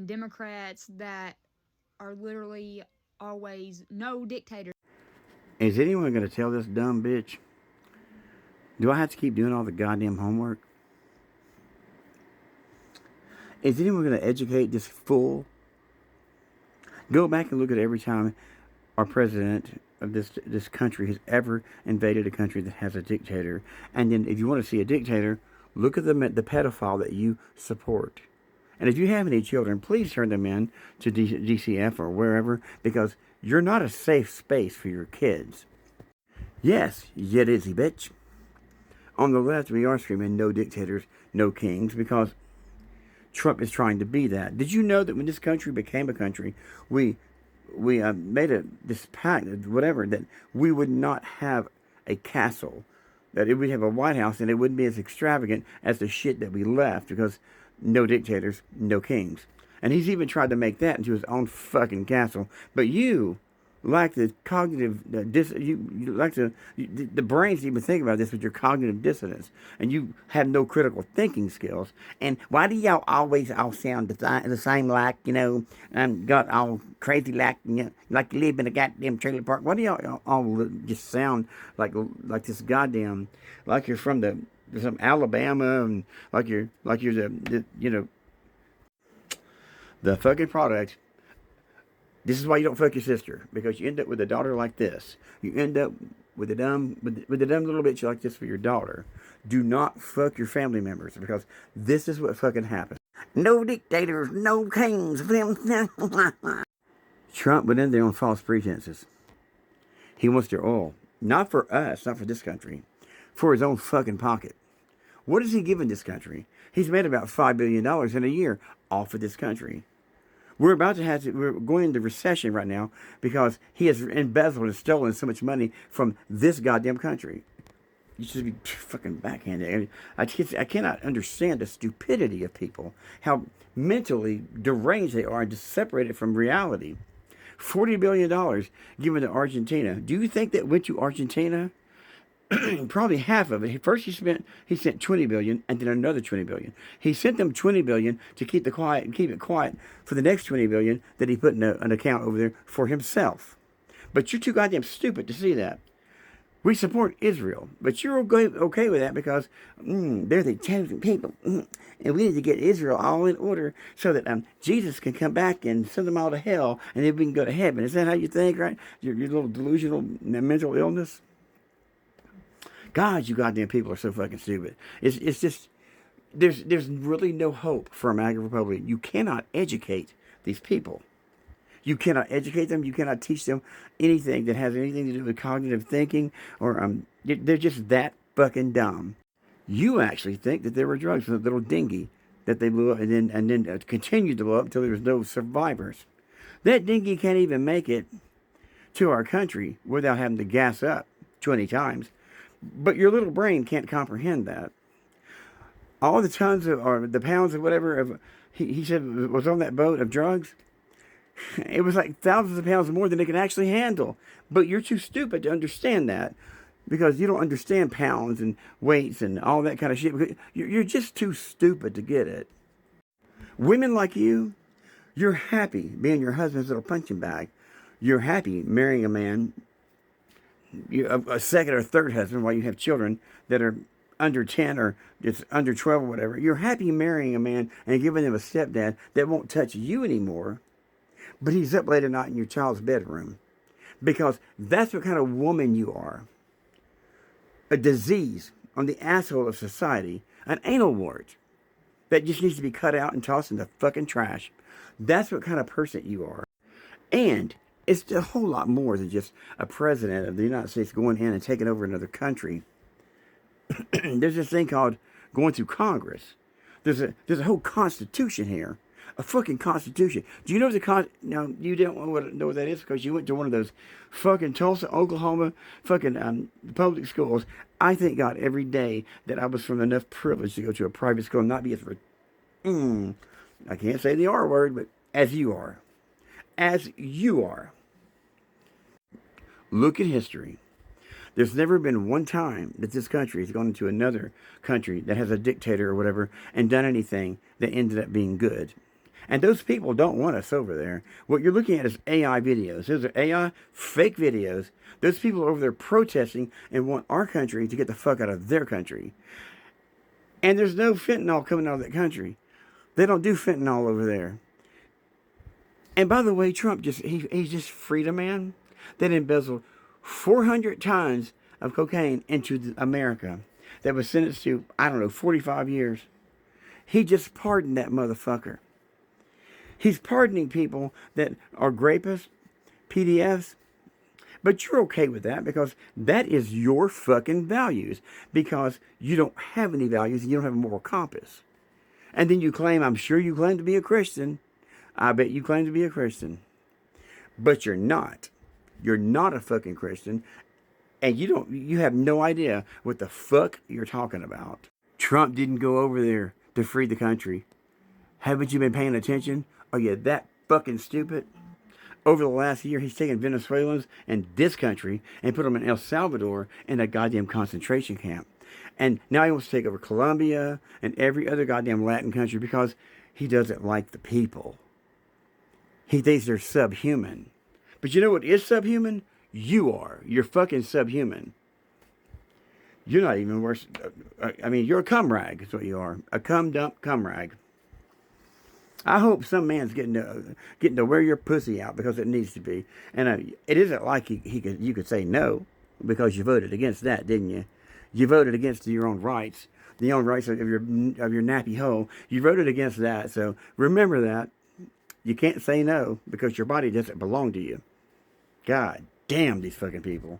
and Democrats that are literally always no dictators. Is anyone going to tell this dumb bitch? Do I have to keep doing all the goddamn homework? Is anyone going to educate this fool? Go back and look at every time our president of this country has ever invaded a country that has a dictator. And then if you want to see a dictator, look at the pedophile that you support. And if you have any children, please turn them in to DCF or wherever, because you're not a safe space for your kids. Yes, you dizzy bitch. On the left, we are screaming no dictators, no kings, because Trump is trying to be that. Did you know that when this country became a country, we made this pact, whatever, that we would not have a castle, that it would have a White House, and it wouldn't be as extravagant as the shit that we left, because no dictators, no kings. And he's even tried to make that into his own fucking castle. But you lack the cognitive, you lack the brains to even think about this with your cognitive dissonance. And you have no critical thinking skills. And why do y'all always all sound the same, like, got all crazy, like, like you live in a goddamn trailer park? Why do y'all all just sound like this goddamn, like you're from some Alabama, and like you're the fucking product. This is why you don't fuck your sister, because you end up with a daughter like this. You end up with a dumb little bitch like this for your daughter. Do not fuck your family members, because this is what fucking happens. No dictators, no kings. Trump went in there on false pretenses. He wants their oil, not for us, not for this country, for his own fucking pocket. What is he giving this country? He's made about $5 billion in a year off of this country. We're going into recession right now because he has embezzled and stolen so much money from this goddamn country. You should be fucking backhanded. I cannot understand the stupidity of people, how mentally deranged they are and just separated from reality. $40 billion given to Argentina. Do you think that went to Argentina? Probably half of it. First he sent 20 billion, and then another 20 billion. He sent them 20 billion to keep it quiet for the next 20 billion that he put in an account over there for himself. But you're too goddamn stupid to see that. We support Israel, but you're okay with that because they're the chosen people, and we need to get Israel all in order so that Jesus can come back and send them all to hell, and then we can go to heaven. Is that how you think, right? Your little delusional mental illness. God, you goddamn people are so fucking stupid. It's just, there's really no hope for a MAGA Republic. You cannot educate these people. You cannot educate them. You cannot teach them anything that has anything to do with cognitive thinking, or they're just that fucking dumb. You actually think that there were drugs in the little dinghy that they blew up and then continued to blow up until there was no survivors. That dinghy can't even make it to our country without having to gas up 20 times. But your little brain can't comprehend that. All the tons or the pounds of whatever he said was on that boat of drugs, it was like thousands of pounds more than they can actually handle. But you're too stupid to understand that, because you don't understand pounds and weights and all that kind of shit. You're just too stupid to get it. Women like you, you're happy being your husband's little punching bag. You're happy marrying a man, a second or third husband, while you have children that are under 10 or just under 12 or whatever. You're happy marrying a man and giving them a stepdad that won't touch you anymore, but he's up late at night in your child's bedroom, because that's what kind of woman you are. A disease on the asshole of society, an anal wart that just needs to be cut out and tossed in the fucking trash. That's what kind of person you are. And it's a whole lot more than just a president of the United States going in and taking over another country. There's this thing called going through Congress. There's a whole constitution here. A fucking constitution. Do you know now, you don't know what that is because you went to one of those fucking Tulsa, Oklahoma fucking public schools. I thank God every day that I was from enough privilege to go to a private school and not be as I can't say the R word, but as you are. As you are. Look at history. There's never been one time that this country has gone into another country that has a dictator or whatever and done anything that ended up being good. And those people don't want us over there. What you're looking at is AI videos. Those are AI fake videos. Those people are over there protesting and want our country to get the fuck out of their country. And there's no fentanyl coming out of that country. They don't do fentanyl over there. And by the way, Trump he just freed a man that embezzled 400 tons of cocaine into America that was sentenced to, I don't know, 45 years. He just pardoned that motherfucker. He's pardoning people that are rapists, p3d0s, but you're okay with that because that is your fucking values, because you don't have any values and you don't have a moral compass. And then you claim, I'm sure you claim to be a Christian. I bet you claim to be a Christian. But you're not. You're not a fucking Christian. And you have no idea what the fuck you're talking about. Trump didn't go over there to free the country. Haven't you been paying attention? Are you that fucking stupid? Over the last year, he's taken Venezuelans in this country and put them in El Salvador in a goddamn concentration camp. And now he wants to take over Colombia and every other goddamn Latin country because he doesn't like the people. He thinks they're subhuman. But you know what is subhuman? You are. You're fucking subhuman. You're not even worse. I mean, you're a cum rag is what you are. A cum dump cum rag. I hope some man's getting to wear your pussy out because it needs to be. And it isn't like you could say no because you voted against that, didn't you? You voted against your own rights, the own rights of your nappy hole. You voted against that, so remember that. You can't say no because your body doesn't belong to you. God damn these fucking people.